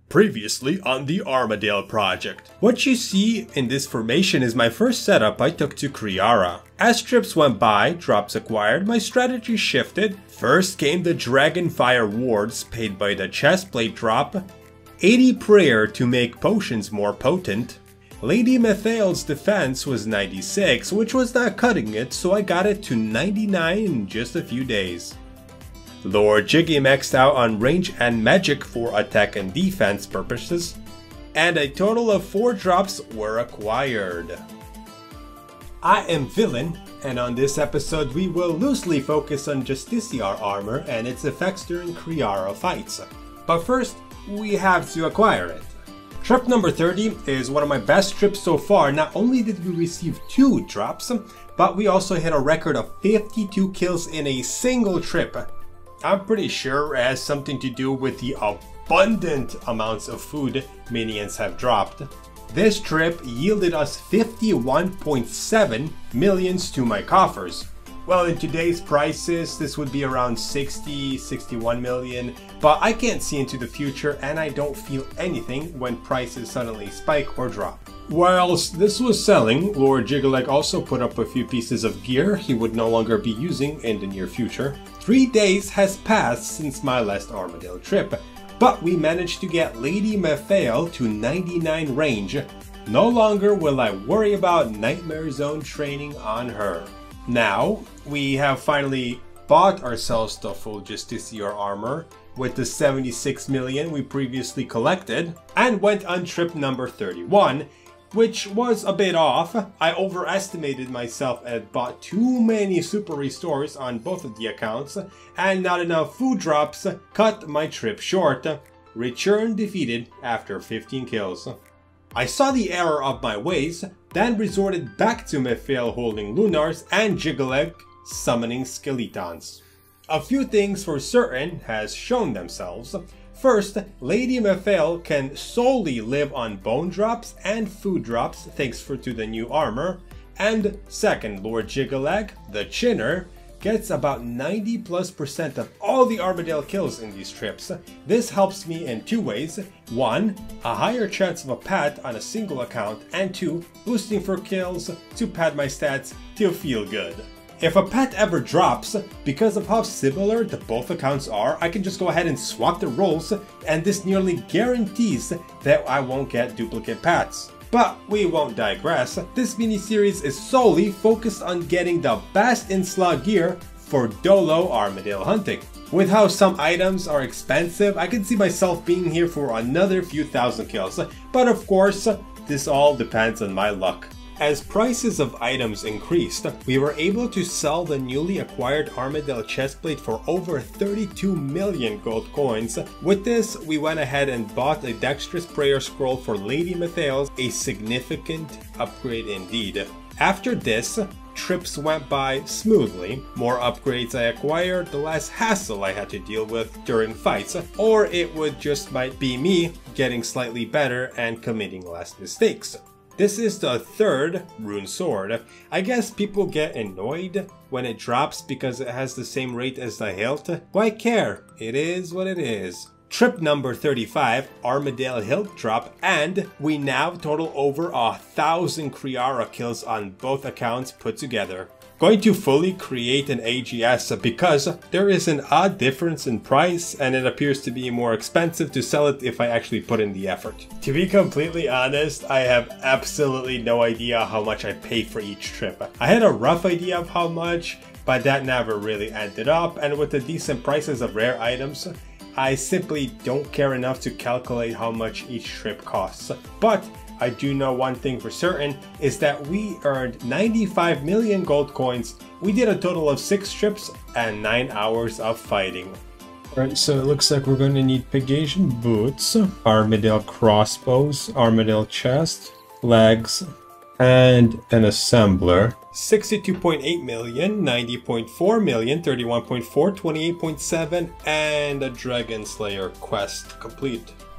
Previously on the Armadyl Project. What you see in this formation is my first setup I took to Kree'arra. As trips went by, drops acquired, my strategy shifted. First came the Dragonfire wards paid by the chestplate drop, 80 prayer to make potions more potent. Lady Methael's defense was 96, which was not cutting it, so I got it to 99 in just a few days. Lord Jiggy maxed out on range and magic for attack and defense purposes, and a total of 4 drops were acquired. I am Villin, and on this episode we will loosely focus on Justiciar armor and its effects during Kree'arra fights. But first, we have to acquire it. Trip number 30 is one of my best trips so far. Not only did we receive 2 drops, but we also hit a record of 52 kills in a single trip. I'm pretty sure it has something to do with the abundant amounts of food minions have dropped. This trip yielded us 51.7 millions to my coffers. Well, in today's prices, this would be around 61 million, but I can't see into the future and I don't feel anything when prices suddenly spike or drop. Whilst this was selling, Lord Jigalek also put up a few pieces of gear he would no longer be using in the near future. 3 days has passed since my last Armadyl trip, but we managed to get Lady Methael to 99 range. No longer will I worry about Nightmare Zone training on her. Now, we have finally bought ourselves the full Justiciar armor with the 76 million we previously collected and went on trip number 31, which was a bit off. I overestimated myself and bought too many super restores on both of the accounts, and not enough food drops cut my trip short. Return defeated after 15 kills. I saw the error of my ways, then resorted back to Methael holding Lunars and Jigalek summoning Skeletons. A few things for certain has shown themselves. First, Lady Methael can solely live on bone drops and food drops thanks to the new armor. And second, Lord Jigalek, the Chinner, gets about 90+% of all the Armadyl kills in these trips. This helps me in 2 ways. 1, a higher chance of a pat on a single account, and 2, boosting for kills to pad my stats to feel good. If a pet ever drops, because of how similar the both accounts are, I can just go ahead and swap the roles, and this nearly guarantees that I won't get duplicate pets. But we won't digress. This mini-series is solely focused on getting the best in-slot gear for Dolo Armadyl hunting. With how some items are expensive, I can see myself being here for another few thousand kills. But of course, this all depends on my luck. As prices of items increased, we were able to sell the newly acquired Armadyl chestplate for over 32 million gold coins. With this, we went ahead and bought a Dexterous Prayer Scroll for Lady Methael, a significant upgrade indeed. After this, trips went by smoothly. More upgrades I acquired, the less hassle I had to deal with during fights, or it would just might be me getting slightly better and committing less mistakes. This is the 3rd rune sword. I guess people get annoyed when it drops because it has the same rate as the hilt. Why care? It is what it is. Trip number 35, Armadyl hilt drop, and we now total over 1,000 Kree'arra kills on both accounts put together. Going to fully create an AGS because there is an odd difference in price and it appears to be more expensive to sell it if I actually put in the effort. To be completely honest, I have absolutely no idea how much I pay for each trip. I had a rough idea of how much, but that never really ended up, and with the decent prices of rare items, I simply don't care enough to calculate how much each trip costs. But I do know one thing for certain, is that we earned 95 million gold coins. We did a total of 6 trips and 9 hours of fighting. Alright, so it looks like we're going to need Pegasian boots, Armadyl crossbows, Armadyl chest, legs, and an assembler. 62.8 million, 90.4 million, 31.4, 28.7, and a Dragon Slayer quest complete.